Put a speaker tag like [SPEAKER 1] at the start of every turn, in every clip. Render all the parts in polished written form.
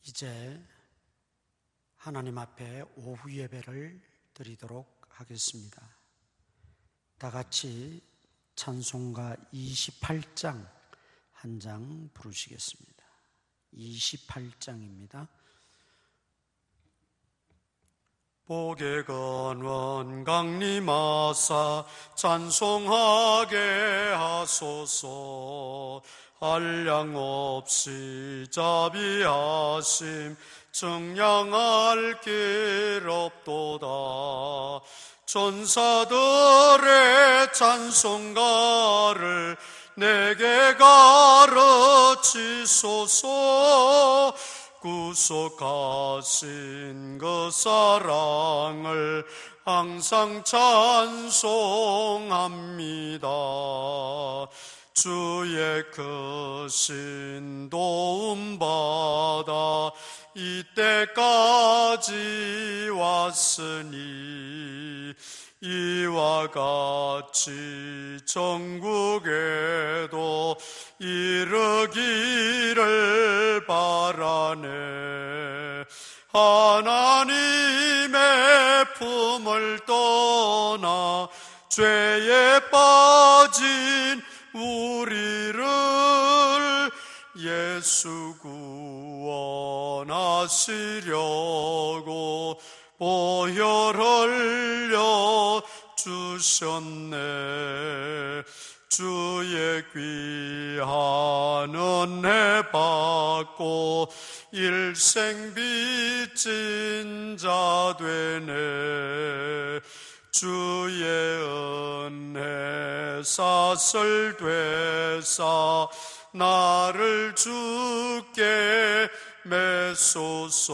[SPEAKER 1] 이제 하나님 앞에 오후 예배를 드리도록 하겠습니다. 다 같이 찬송가 28장 한 장 부르시겠습니다. 28장입니다. 복의 근원 강림하사 찬송하게 하소서. 한량 없이 자비하심 증량할 길 없도다. 천사들의 찬송가를 내게 가르치소서. 구속하신 그 사랑을 항상 찬송합니다. 주의 크신 도움받아 이때까지 왔으니 이와 같이 천국에도 이르기를 바라네. 하나님의 품을 떠나 죄에 빠진 우리를 예수 구원하시려고 보혈 흘려 주셨네. 주의 귀한 은혜 받고 일생 빚진 자 되네. 주의 은혜 사슬 되사 나를 주께 메소서.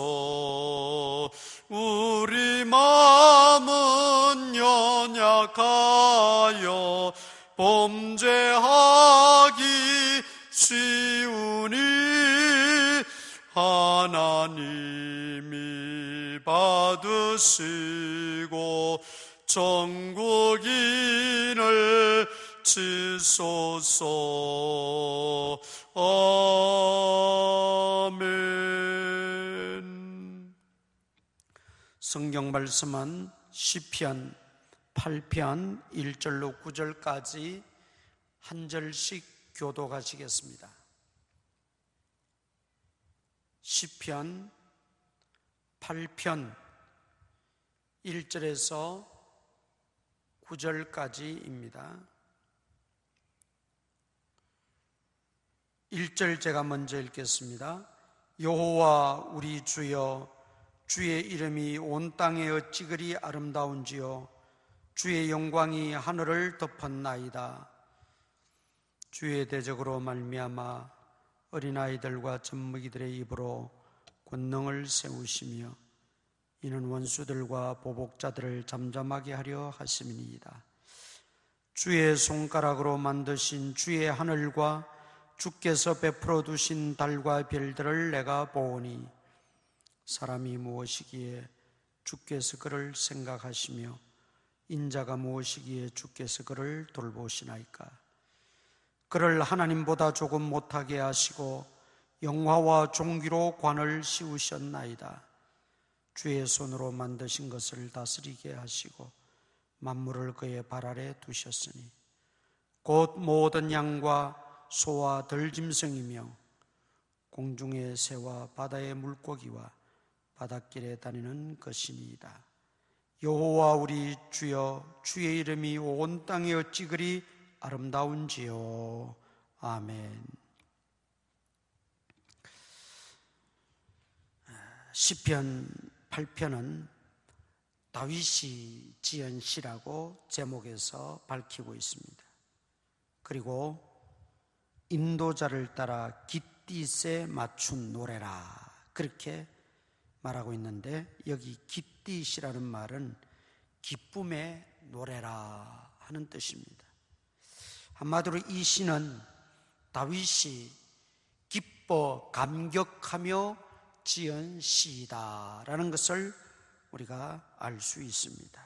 [SPEAKER 1] 우리 마음은 연약하여 범죄하기 쉬우니 하나님이 받으시고 천국인을 치소서. 아멘. 성경 말씀은 시편 8편 1절로 9절까지 한 절씩 교독하시겠습니다. 시편 8편 1절에서 9절까지입니다. 1절 제가 먼저 읽겠습니다. 여호와 우리 주여, 주의 이름이 온 땅에 어찌 그리 아름다운지요. 주의 영광이 하늘을 덮었나이다. 주의 대적으로 말미암아 어린아이들과 젖먹이들의 입으로 권능을 세우시며 이는 원수들과 보복자들을 잠잠하게 하려 하심이니이다. 주의 손가락으로 만드신 주의 하늘과 주께서 베풀어 두신 달과 별들을 내가 보오니 사람이 무엇이기에 주께서 그를 생각하시며 인자가 무엇이기에 주께서 그를 돌보시나이까. 그를 하나님보다 조금 못하게 하시고 영화와 종기로 관을 씌우셨나이다. 주의 손으로 만드신 것을 다스리게 하시고 만물을 그의 발 아래 두셨으니 곧 모든 양과 소와 들짐승이며 공중의 새와 바다의 물고기와 바닷길에 다니는 것이니이다. 여호와 우리 주여, 주의 이름이 온 땅에 어찌 그리 아름다운지요. 아멘. 시편 8편은 다윗이 지은 시라고 제목에서 밝히고 있습니다. 그리고 인도자를 따라 깃딧에 맞춘 노래라 그렇게 말하고 있는데, 여기 깃딧이라는 말은 기쁨의 노래라 하는 뜻입니다. 한마디로 이 시는 다윗이 기뻐 감격하며 지은 시이다라는 것을 우리가 알 수 있습니다.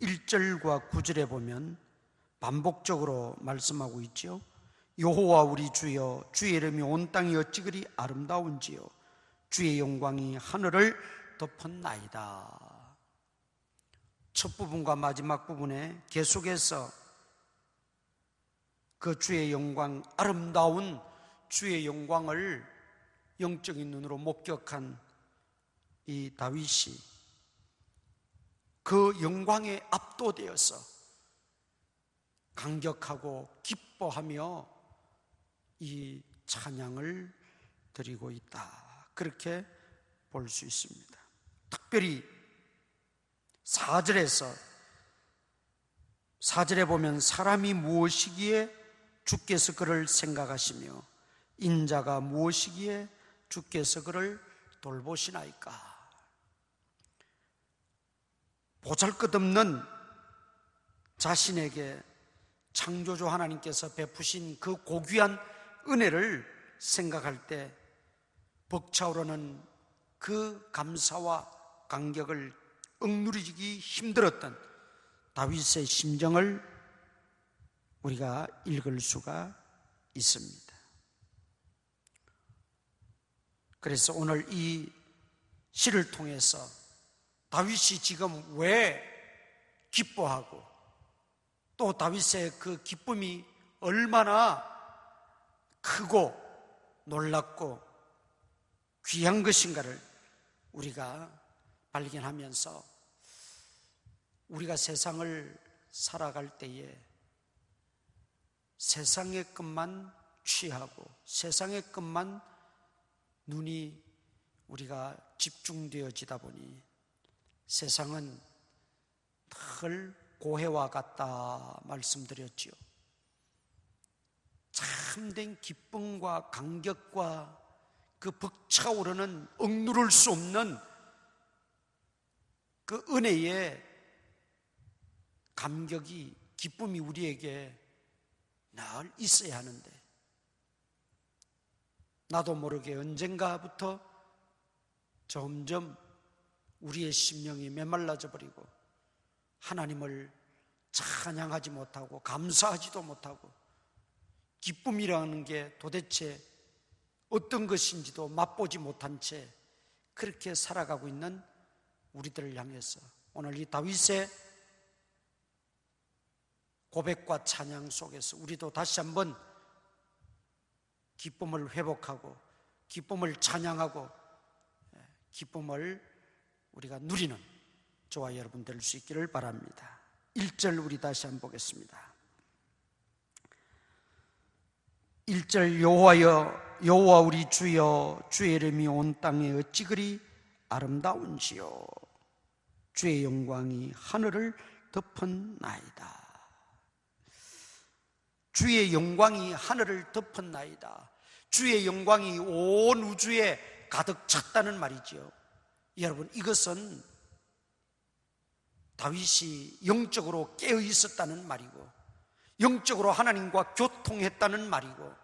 [SPEAKER 1] 1절과 9절에 보면 반복적으로 말씀하고 있죠. 여호와 우리 주여, 주의 이름이 온 땅이 어찌 그리 아름다운지요. 주의 영광이 하늘을 덮었나이다. 첫 부분과 마지막 부분에 계속해서 그 주의 영광, 아름다운 주의 영광을 영적인 눈으로 목격한 이 다윗이 그 영광에 압도되어서 감격하고 기뻐하며 이 찬양을 드리고 있다, 그렇게 볼 수 있습니다. 특별히 4절에 보면 사람이 무엇이기에 주께서 그를 생각하시며 인자가 무엇이기에 주께서 그를 돌보시나이까. 보잘것없는 자신에게 창조주 하나님께서 베푸신 그 고귀한 은혜를 생각할 때 벅차오르는 그 감사와 감격을 억누르기 힘들었던 다윗의 심정을 우리가 읽을 수가 있습니다. 그래서 오늘 이 시를 통해서 다윗이 지금 왜 기뻐하고 또 다윗의 그 기쁨이 얼마나 크고 놀랍고 귀한 것인가를 우리가 발견하면서 우리가 세상을 살아갈 때에 세상의 것만 취하고 세상의 것만 눈이 우리가 집중되어지다 보니 세상은 늘 고해와 같다 말씀드렸지요. 참된 기쁨과 감격과 그 벅차오르는 억누를 수 없는 그 은혜의 감격이, 기쁨이 우리에게 늘 있어야 하는데 나도 모르게 언젠가부터 점점 우리의 심령이 메말라져 버리고 하나님을 찬양하지 못하고 감사하지도 못하고 기쁨이라는 게 도대체 어떤 것인지도 맛보지 못한 채 그렇게 살아가고 있는 우리들을 향해서 오늘 이 다윗의 고백과 찬양 속에서 우리도 다시 한번 기쁨을 회복하고 기쁨을 찬양하고 기쁨을 우리가 누리는 저와 여러분 될 수 있기를 바랍니다. 1절 우리 다시 한번 보겠습니다. 1절 여호와 우리 주여, 주의 이름이 온 땅에 어찌 그리 아름다운지요. 주의 영광이 하늘을 덮었나이다. 주의 영광이 하늘을 덮었나이다. 주의 영광이 온 우주에 가득 찼다는 말이지요. 여러분, 이것은 다윗이 영적으로 깨어 있었다는 말이고, 영적으로 하나님과 교통했다는 말이고,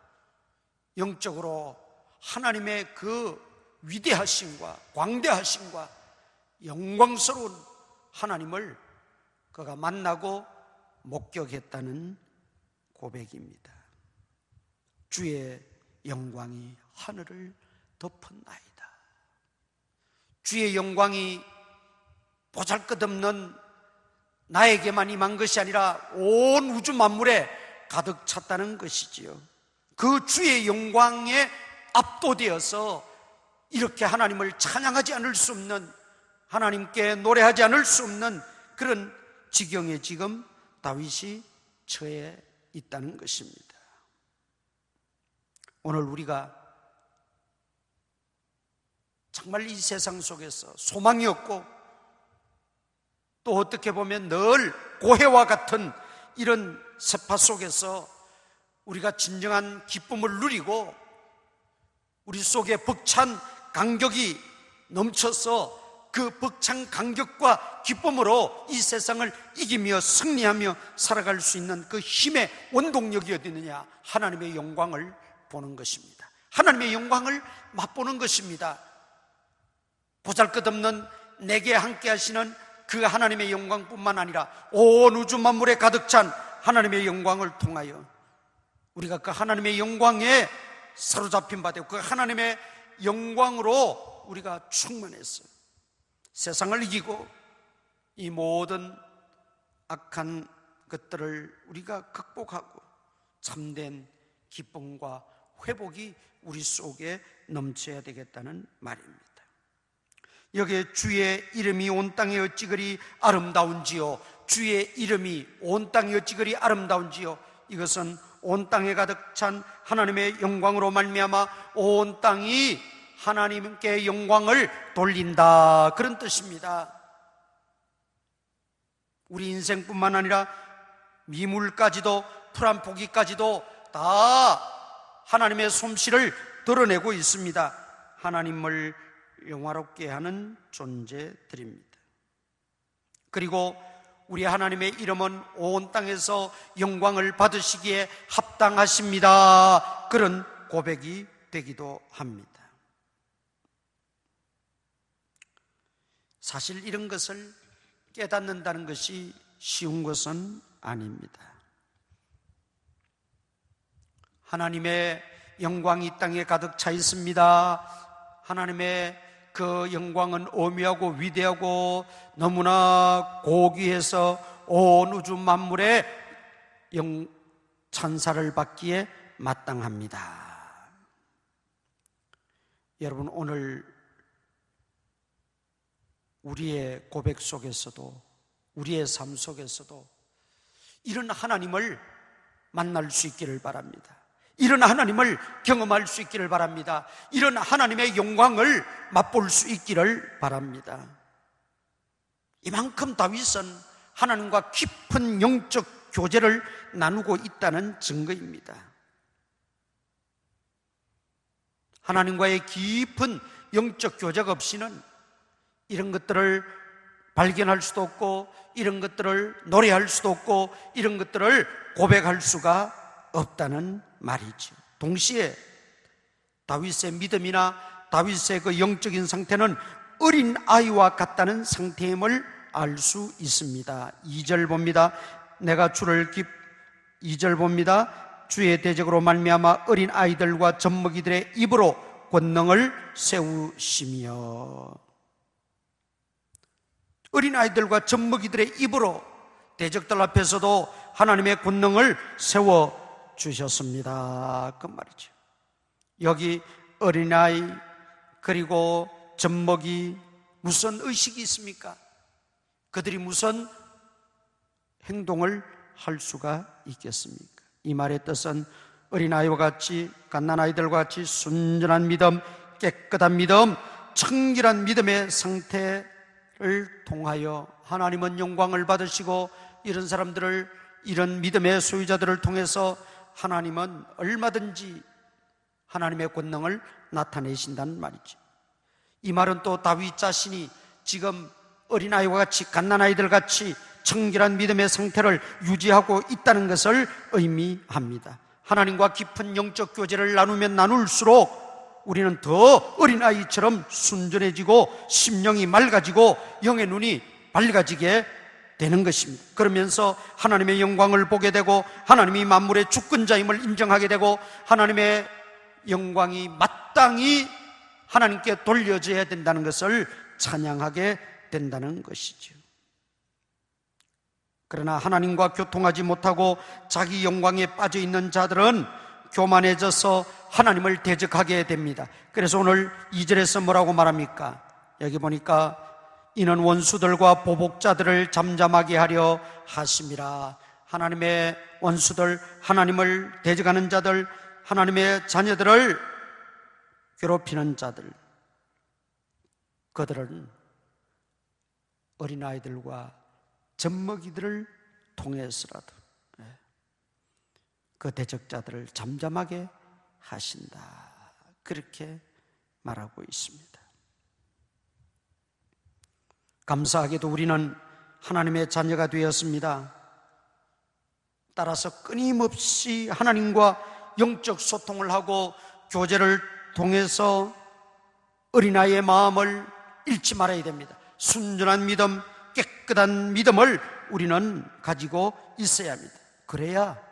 [SPEAKER 1] 영적으로 하나님의 그 위대하심과 광대하심과 영광스러운 하나님을 그가 만나고 목격했다는 고백입니다. 주의 영광이 하늘을 덮었나이다. 주의 영광이 보잘것없는 나에게만 임한 것이 아니라 온 우주 만물에 가득 찼다는 것이지요. 그 주의 영광에 압도되어서 이렇게 하나님을 찬양하지 않을 수 없는, 하나님께 노래하지 않을 수 없는 그런 지경에 지금 다윗이 처해 있다는 것입니다. 오늘 우리가 정말 이 세상 속에서 소망이 없고 또 어떻게 보면 늘 고해와 같은 이런 세파 속에서 우리가 진정한 기쁨을 누리고 우리 속에 벅찬 감격이 넘쳐서 그 벅찬 감격과 기쁨으로 이 세상을 이기며 승리하며 살아갈 수 있는 그 힘의 원동력이 어디 있느냐? 하나님의 영광을 보는 것입니다. 하나님의 영광을 맛보는 것입니다. 보잘것없는 내게 함께 하시는 그 하나님의 영광뿐만 아니라 온 우주 만물에 가득 찬 하나님의 영광을 통하여 우리가 그 하나님의 영광에 사로잡힌 바 되고 그 하나님의 영광으로 우리가 충만해서 세상을 이기고 이 모든 악한 것들을 우리가 극복하고 참된 기쁨과 회복이 우리 속에 넘쳐야 되겠다는 말입니다. 여기에 주의 이름이 온 땅에 어찌 그리 아름다운지요, 주의 이름이 온 땅에 어찌 그리 아름다운지요. 이것은 온 땅에 가득 찬 하나님의 영광으로 말미암아 온 땅이 하나님께 영광을 돌린다, 그런 뜻입니다. 우리 인생뿐만 아니라 미물까지도, 풀한 포기까지도 다 하나님의 솜씨를 드러내고 있습니다. 하나님을 영화롭게 하는 존재들입니다. 그리고 우리 하나님의 이름은 온 땅에서 영광을 받으시기에 합당하십니다, 그런 고백이 되기도 합니다. 사실 이런 것을 깨닫는다는 것이 쉬운 것은 아닙니다. 하나님의 영광이 이 땅에 가득 차 있습니다. 하나님의 그 영광은 오묘하고 위대하고 너무나 고귀해서 온 우주 만물의 찬사를 받기에 마땅합니다. 여러분, 오늘 우리의 고백 속에서도, 우리의 삶 속에서도 이런 하나님을 만날 수 있기를 바랍니다. 이런 하나님을 경험할 수 있기를 바랍니다. 이런 하나님의 영광을 맛볼 수 있기를 바랍니다. 이만큼 다윗은 하나님과 깊은 영적 교제를 나누고 있다는 증거입니다. 하나님과의 깊은 영적 교제가 없이는 이런 것들을 발견할 수도 없고, 이런 것들을 노래할 수도 없고, 이런 것들을 고백할 수가 없다는 말이죠. 동시에 다윗의 믿음이나 다윗의 그 영적인 상태는 어린 아이와 같다는 상태임을 알 수 있습니다. 2절 봅니다. 내가 2절 봅니다. 주의 대적으로 말미암아 어린 아이들과 젖먹이들의 입으로 권능을 세우시며, 어린 아이들과 젖먹이들의 입으로 대적들 앞에서도 하나님의 권능을 세워 주셨습니다, 그 말이죠. 여기 어린아이 그리고 젖먹이, 무슨 의식이 있습니까? 그들이 무슨 행동을 할 수가 있겠습니까? 이 말의 뜻은 어린아이와 같이, 갓난아이들과 같이 순전한 믿음, 깨끗한 믿음, 청결한 믿음의 상태를 통하여 하나님은 영광을 받으시고, 이런 사람들을, 이런 믿음의 소유자들을 통해서 하나님은 얼마든지 하나님의 권능을 나타내신다는 말이죠. 이 말은 또 다윗 자신이 지금 어린아이와 같이, 갓난아이들 같이 청결한 믿음의 상태를 유지하고 있다는 것을 의미합니다. 하나님과 깊은 영적 교제를 나누면 나눌수록 우리는 더 어린아이처럼 순전해지고 심령이 맑아지고 영의 눈이 밝아지게 되는 것입니다. 그러면서 하나님의 영광을 보게 되고, 하나님이 만물의 주권자임을 인정하게 되고, 하나님의 영광이 마땅히 하나님께 돌려져야 된다는 것을 찬양하게 된다는 것이죠. 그러나 하나님과 교통하지 못하고 자기 영광에 빠져 있는 자들은 교만해져서 하나님을 대적하게 됩니다. 그래서 오늘 2절에서 뭐라고 말합니까? 여기 보니까 이는 원수들과 보복자들을 잠잠하게 하려 하심이라. 하나님의 원수들, 하나님을 대적하는 자들, 하나님의 자녀들을 괴롭히는 자들, 그들은 어린아이들과 젖먹이들을 통해서라도 그 대적자들을 잠잠하게 하신다, 그렇게 말하고 있습니다. 감사하게도 우리는 하나님의 자녀가 되었습니다. 따라서 끊임없이 하나님과 영적 소통을 하고 교제를 통해서 어린아이의 마음을 잃지 말아야 됩니다. 순전한 믿음, 깨끗한 믿음을 우리는 가지고 있어야 합니다. 그래야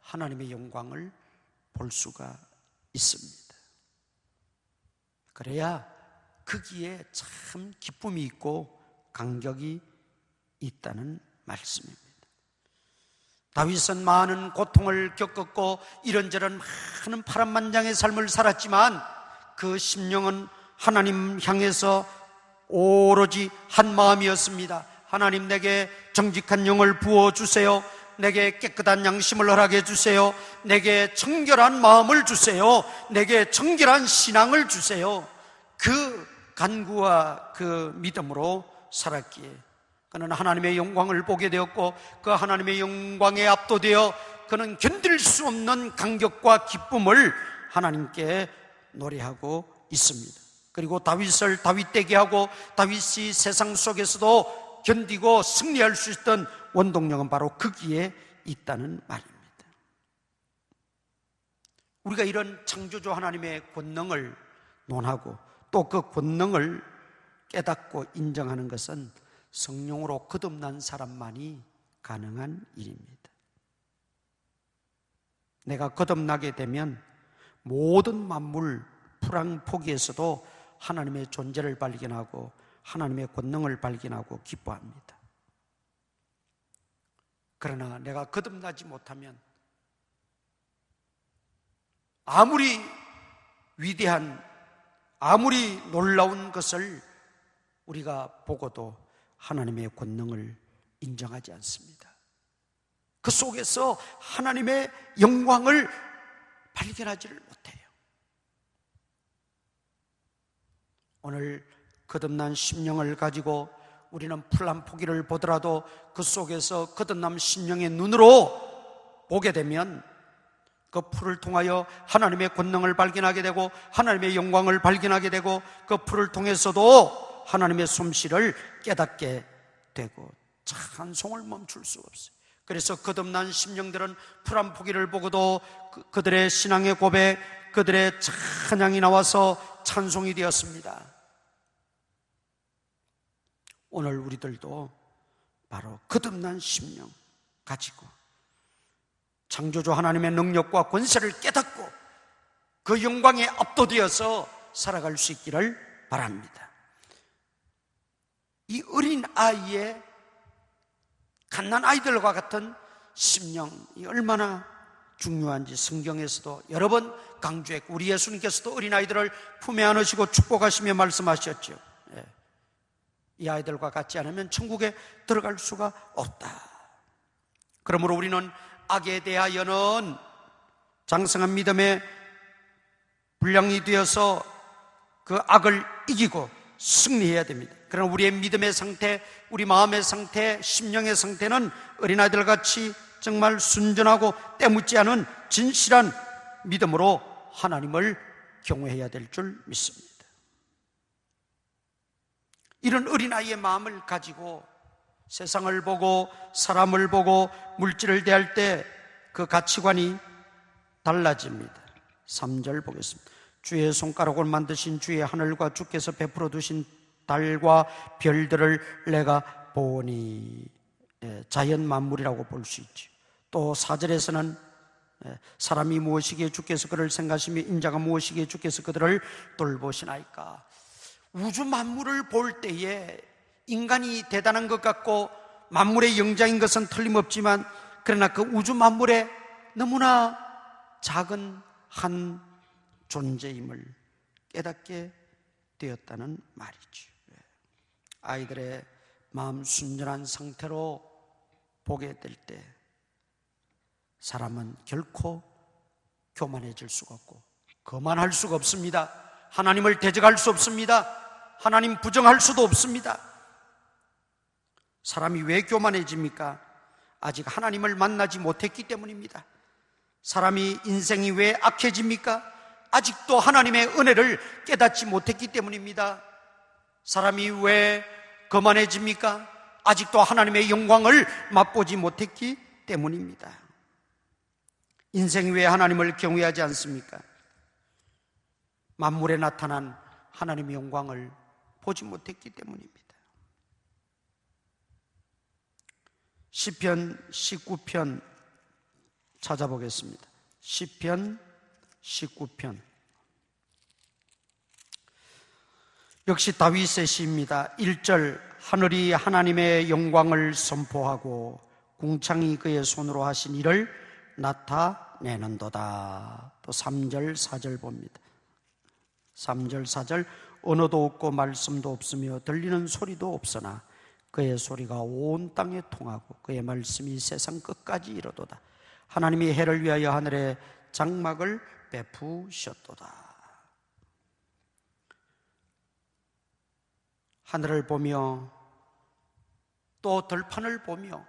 [SPEAKER 1] 하나님의 영광을 볼 수가 있습니다. 그래야 거기에 참 기쁨이 있고 감격이 있다는 말씀입니다. 다윗은 많은 고통을 겪었고 이런저런 많은 파란만장의 삶을 살았지만 그 심령은 하나님 향해서 오로지 한 마음이었습니다. 하나님, 내게 정직한 영을 부어주세요. 내게 깨끗한 양심을 허락해 주세요. 내게 청결한 마음을 주세요. 내게 청결한 신앙을 주세요. 그 간구와 그 믿음으로 살았기에 그는 하나님의 영광을 보게 되었고, 그 하나님의 영광에 압도되어 그는 견딜 수 없는 감격과 기쁨을 하나님께 노래하고 있습니다. 그리고 다윗을 다윗되게 하고 다윗이 세상 속에서도 견디고 승리할 수 있던 원동력은 바로 거기에 있다는 말입니다. 우리가 이런 창조주 하나님의 권능을 논하고 또 그 권능을 깨닫고 인정하는 것은 성령으로 거듭난 사람만이 가능한 일입니다. 내가 거듭나게 되면 모든 만물 풀황포기에서도 하나님의 존재를 발견하고 하나님의 권능을 발견하고 기뻐합니다. 그러나 내가 거듭나지 못하면 아무리 위대한, 아무리 놀라운 것을 우리가 보고도 하나님의 권능을 인정하지 않습니다. 그 속에서 하나님의 영광을 발견하지를 못해요. 오늘 거듭난 심령을 가지고 우리는 풀 한 포기를 보더라도 그 속에서 거듭난 심령의 눈으로 보게 되면 그 풀을 통하여 하나님의 권능을 발견하게 되고 하나님의 영광을 발견하게 되고 그 풀을 통해서도 하나님의 솜씨를 깨닫게 되고 찬송을 멈출 수가 없어요. 그래서 거듭난 심령들은 풀 한 포기를 보고도 그들의 신앙의 고백, 그들의 찬양이 나와서 찬송이 되었습니다. 오늘 우리들도 바로 거듭난 심령 가지고 창조주 하나님의 능력과 권세를 깨닫고 그 영광에 압도되어서 살아갈 수 있기를 바랍니다. 이 어린 아이의 갓난 아이들과 같은 심령이 얼마나 중요한지 성경에서도 여러 번 강조했고 우리 예수님께서도 어린아이들을 품에 안으시고 축복하시며 말씀하셨죠. 이 아이들과 같지 않으면 천국에 들어갈 수가 없다. 그러므로 우리는 악에 대하여는 장성한 믿음의 분량이 되어서 그 악을 이기고 승리해야 됩니다. 그러나 우리의 믿음의 상태, 우리 마음의 상태, 심령의 상태는 어린아이들같이 정말 순전하고 때묻지 않은 진실한 믿음으로 하나님을 경외해야 될 줄 믿습니다. 이런 어린아이의 마음을 가지고 세상을 보고 사람을 보고 물질을 대할 때 그 가치관이 달라집니다. 3절 보겠습니다. 주의 손가락으로 만드신 주의 하늘과 주께서 베풀어 두신 달과 별들을 내가 보니, 자연 만물이라고 볼 수 있죠. 또 4절에서는 사람이 무엇이기에 주께서 그를 생각하시며 인자가 무엇이기에 주께서 그들을 돌보시나이까. 우주 만물을 볼 때에 인간이 대단한 것 같고 만물의 영장인 것은 틀림없지만 그러나 그 우주 만물에 너무나 작은 한 존재임을 깨닫게 되었다는 말이죠. 아이들의 마음 순전한 상태로 보게 될 때 사람은 결코 교만해질 수가 없고 거만할 수가 없습니다. 하나님을 대적할 수 없습니다. 하나님 부정할 수도 없습니다. 사람이 왜 교만해집니까? 아직 하나님을 만나지 못했기 때문입니다. 사람이 인생이 왜 악해집니까? 아직도 하나님의 은혜를 깨닫지 못했기 때문입니다. 사람이 왜 거만해집니까? 아직도 하나님의 영광을 맛보지 못했기 때문입니다. 인생이 왜 하나님을 경외하지 않습니까? 만물에 나타난 하나님의 영광을 보지 못했기 때문입니다. 시편 19편 찾아보겠습니다. 시편 19편 역시 다윗의 시입니다. 1절, 하늘이 하나님의 영광을 선포하고 궁창이 그의 손으로 하신 일을 나타내는도다. 또 3절, 4절 봅니다. 3절, 4절, 언어도 없고 말씀도 없으며 들리는 소리도 없으나 그의 소리가 온 땅에 통하고 그의 말씀이 세상 끝까지 이르도다. 하나님이 해를 위하여 하늘에 장막을 베푸셨도다. 하늘을 보며 또 들판을 보며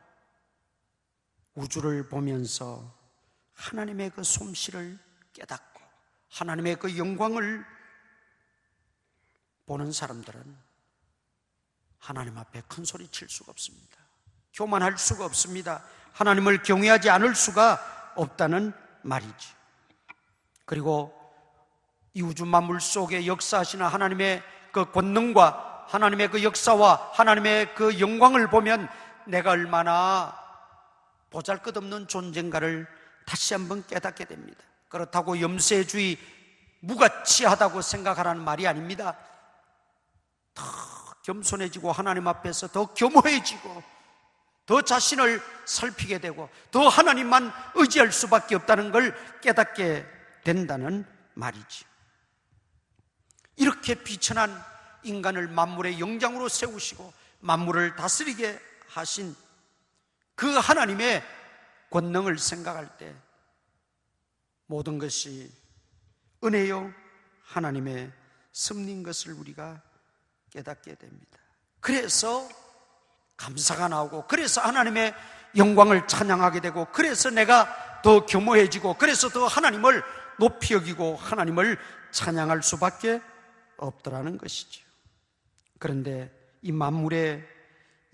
[SPEAKER 1] 우주를 보면서 하나님의 그 솜씨를 깨닫고 하나님의 그 영광을 보는 사람들은 하나님 앞에 큰 소리 칠 수가 없습니다. 교만할 수가 없습니다. 하나님을 경외하지 않을 수가 없다는 말이지. 그리고 이 우주 만물 속에 역사하시는 하나님의 그 권능과 하나님의 그 역사와 하나님의 그 영광을 보면 내가 얼마나 보잘것없는 존재인가를 다시 한번 깨닫게 됩니다. 그렇다고 염세주의 무가치하다고 생각하라는 말이 아닙니다. 더 겸손해지고 하나님 앞에서 더 겸허해지고 더 자신을 살피게 되고 더 하나님만 의지할 수밖에 없다는 걸 깨닫게 된다는 말이지. 이렇게 비천한 인간을 만물의 영장으로 세우시고 만물을 다스리게 하신 그 하나님의 권능을 생각할 때 모든 것이 은혜요 하나님의 섭리인 것을 우리가 깨닫게 됩니다. 그래서 감사가 나오고 그래서 하나님의 영광을 찬양하게 되고 그래서 내가 더 겸허해지고 그래서 더 하나님을 높이 여기고 하나님을 찬양할 수밖에 없더라는 것이죠. 그런데 이 만물의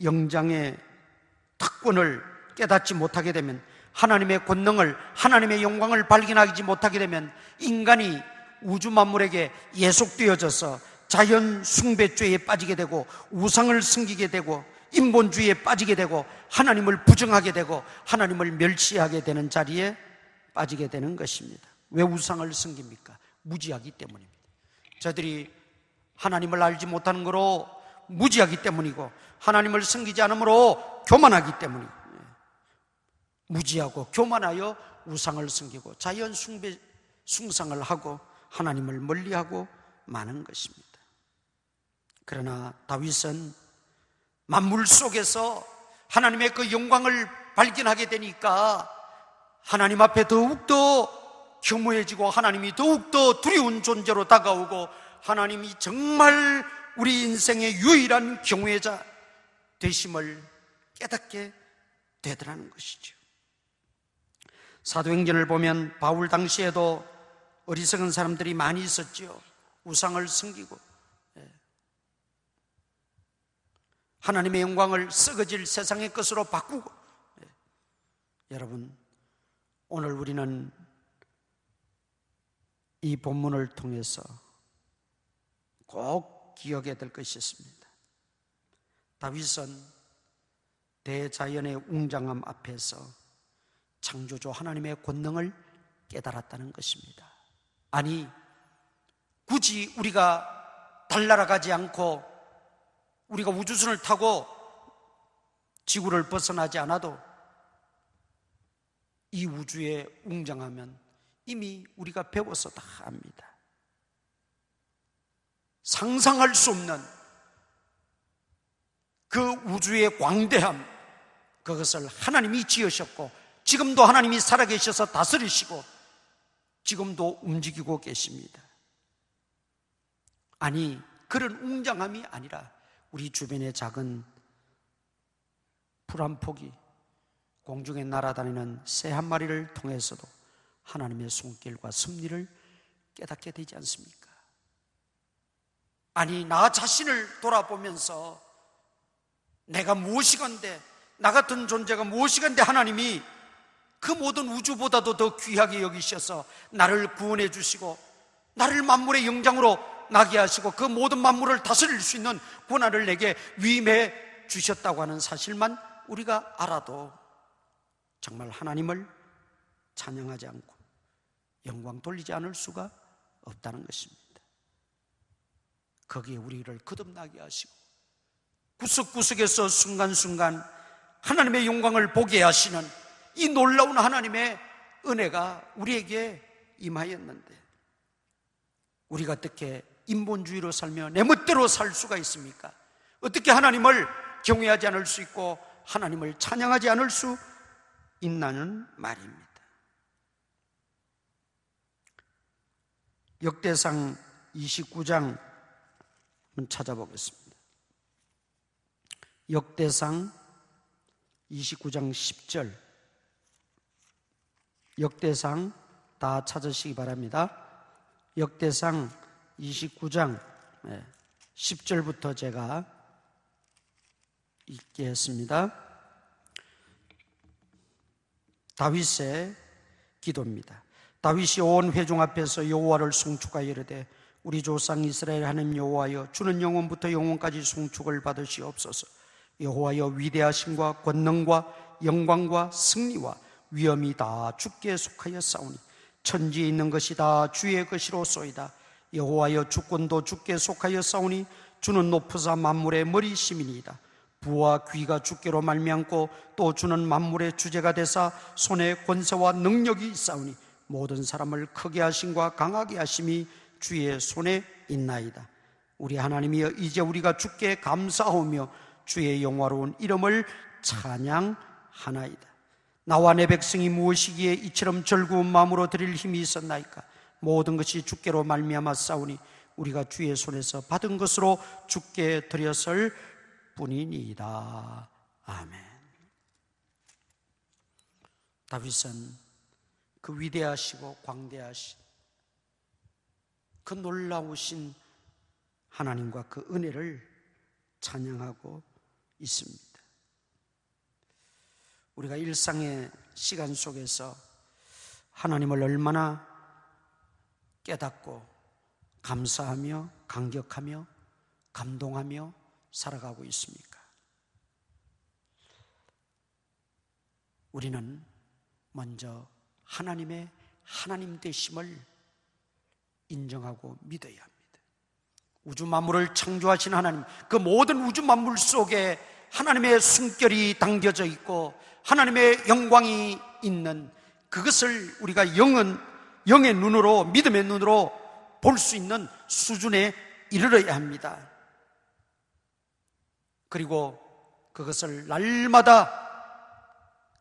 [SPEAKER 1] 영장의 특권을 깨닫지 못하게 되면 하나님의 권능을 하나님의 영광을 발견하지 못하게 되면 인간이 우주 만물에게 예속되어져서 자연 숭배죄에 빠지게 되고 우상을 섬기게 되고 인본주의에 빠지게 되고 하나님을 부정하게 되고 하나님을 멸시하게 되는 자리에 빠지게 되는 것입니다. 왜 우상을 섬깁니까? 무지하기 때문입니다. 저들이 하나님을 알지 못하는 거로 무지하기 때문이고 하나님을 섬기지 않으므로 교만하기 때문이고 무지하고 교만하여 우상을 섬기고 자연 숭상을 하고 하나님을 멀리하고 마는 것입니다. 그러나 다윗은 만물 속에서 하나님의 그 영광을 발견하게 되니까 하나님 앞에 더욱더 겸허해지고 하나님이 더욱더 두려운 존재로 다가오고 하나님이 정말 우리 인생의 유일한 경외자 되심을 깨닫게 되더라는 것이죠. 사도행전을 보면 바울 당시에도 어리석은 사람들이 많이 있었죠. 우상을 섬기고 하나님의 영광을 썩어질 세상의 것으로 바꾸고. 여러분, 오늘 우리는 이 본문을 통해서 꼭 기억해야 될 것이 있습니다. 다윗은 대자연의 웅장함 앞에서 창조주 하나님의 권능을 깨달았다는 것입니다. 아니, 굳이 우리가 달나라가지 않고 우리가 우주선을 타고 지구를 벗어나지 않아도 이 우주의 웅장함은 이미 우리가 배워서 다 압니다. 상상할 수 없는 그 우주의 광대함, 그것을 하나님이 지으셨고 지금도 하나님이 살아계셔서 다스리시고 지금도 움직이고 계십니다. 아니, 그런 웅장함이 아니라 우리 주변의 작은 풀 한 포기, 공중에 날아다니는 새 한 마리를 통해서도 하나님의 손길과 섭리를 깨닫게 되지 않습니까? 아니, 나 자신을 돌아보면서 내가 무엇이건데, 나 같은 존재가 무엇이건데 하나님이 그 모든 우주보다도 더 귀하게 여기셔서 나를 구원해 주시고 나를 만물의 영장으로 나게 하시고 그 모든 만물을 다스릴 수 있는 권한을 내게 위임해 주셨다고 하는 사실만 우리가 알아도 정말 하나님을 찬양하지 않고 영광 돌리지 않을 수가 없다는 것입니다. 거기에 우리를 거듭나게 하시고 구석구석에서 순간순간 하나님의 영광을 보게 하시는 이 놀라운 하나님의 은혜가 우리에게 임하였는데 우리가 어떻게 인본주의로 살며 내 멋대로 살 수가 있습니까? 어떻게 하나님을 경외하지 않을 수 있고 하나님을 찬양하지 않을 수 있나는 말입니다. 역대상 29장 한번 찾아보겠습니다. 역대상 29장 10절, 역대상 다 찾으시기 바랍니다. 역대상 29장 10절부터 제가 읽게 했습니다. 다윗의 기도입니다. 다윗이 온 회중 앞에서 여호와를 송축하여 이르되 우리 조상 이스라엘 하나님 여호와여, 주는 영원부터 영원까지 송축을 받으시옵소서. 여호와여, 위대하심과 권능과 영광과 승리와 위엄이 다 주께 속하여 싸우니 천지에 있는 것이 다 주의 것이로소이다. 여호와여, 주권도 주께 속하여 싸우니 주는 높으사 만물의 머리심이니이다. 부와 귀가 주께로 말미암고 또 주는 만물의 주제가 되사 손에 권세와 능력이 있사오니 모든 사람을 크게 하심과 강하게 하심이 주의 손에 있나이다. 우리 하나님이여, 이제 우리가 주께 감사하며 주의 영화로운 이름을 찬양하나이다. 나와 내 백성이 무엇이기에 이처럼 즐거운 마음으로 드릴 힘이 있었나이까? 모든 것이 주께로 말미암아 싸우니 우리가 주의 손에서 받은 것으로 주께 드렸을 뿐이니이다. 아멘. 다윗은 그 위대하시고 광대하신 그 놀라우신 하나님과 그 은혜를 찬양하고 있습니다. 우리가 일상의 시간 속에서 하나님을 얼마나 깨닫고 감사하며 감격하며 감동하며 살아가고 있습니까? 우리는 먼저 하나님의 하나님 되심을 인정하고 믿어야 합니다. 우주 만물을 창조하신 하나님, 그 모든 우주 만물 속에 하나님의 숨결이 담겨져 있고 하나님의 영광이 있는 그것을 우리가 영의 눈으로, 믿음의 눈으로 볼 수 있는 수준에 이르러야 합니다. 그리고 그것을 날마다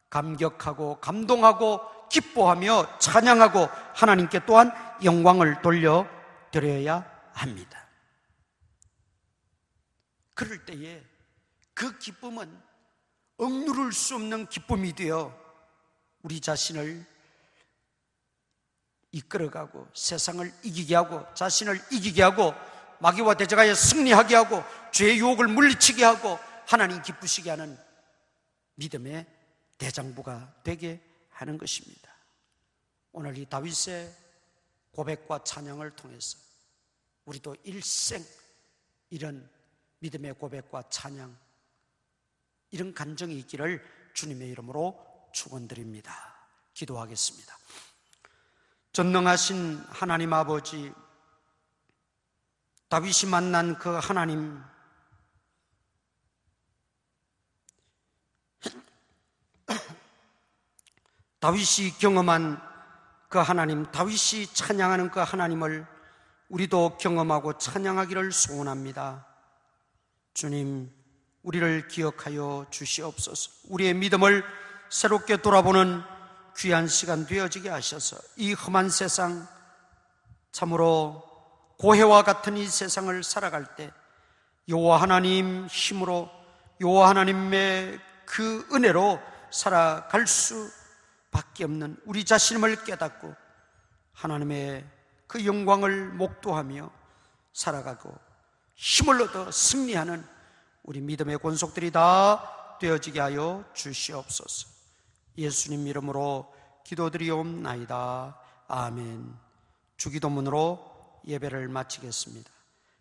[SPEAKER 1] 감격하고 감동하고 기뻐하며 찬양하고 하나님께 또한 영광을 돌려드려야 합니다. 그럴 때에 그 기쁨은 억누를 수 없는 기쁨이 되어 우리 자신을 이끌어가고 세상을 이기게 하고 자신을 이기게 하고 마귀와 대적하여 승리하게 하고 죄의 유혹을 물리치게 하고 하나님 기쁘시게 하는 믿음의 대장부가 되게 하는 것입니다. 오늘 이 다윗의 고백과 찬양을 통해서 우리도 일생 이런 믿음의 고백과 찬양, 이런 간정이 있기를 주님의 이름으로 축원드립니다. 기도하겠습니다. 전능하신 하나님 아버지, 다윗이 만난 그 하나님, 다윗이 경험한 그 하나님, 다윗이 찬양하는 그 하나님을 우리도 경험하고 찬양하기를 소원합니다. 주님, 우리를 기억하여 주시옵소서. 우리의 믿음을 새롭게 돌아보는 귀한 시간 되어지게 하셔서 이 험한 세상, 참으로 고해와 같은 이 세상을 살아갈 때 여호와 하나님 힘으로, 여호와 하나님의 그 은혜로 살아갈 수밖에 없는 우리 자신임을 깨닫고 하나님의 그 영광을 목도하며 살아가고 힘을 얻어 승리하는 우리 믿음의 권속들이 다 되어지게 하여 주시옵소서. 예수님 이름으로 기도드리옵나이다. 아멘. 주기도문으로 예배를 마치겠습니다.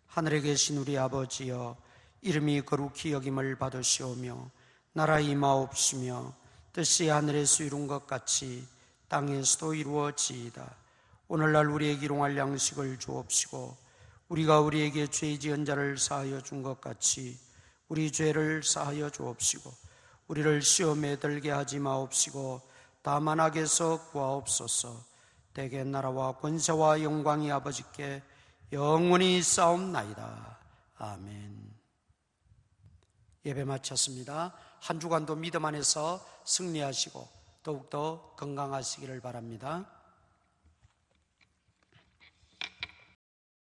[SPEAKER 1] 하늘에 계신 우리 아버지여, 이름이 거룩히 여김을 받으시오며 나라 임하옵시며 뜻이 하늘에서 이룬 것 같이 땅에서도 이루어지이다. 오늘날 우리에게 일용할 양식을 주옵시고 우리가 우리에게 죄 지은 자를 사하여 준 것 같이 우리 죄를 사하여 주옵시고 우리를 시험에 들게 하지 마옵시고 다만 악에서 구하옵소서. 대개 나라와 권세와 영광이 아버지께 영원히 쌓옵나이다. 아멘. 예배 마쳤습니다. 한 주간도 믿음 안에서 승리하시고 더욱더 건강하시기를 바랍니다.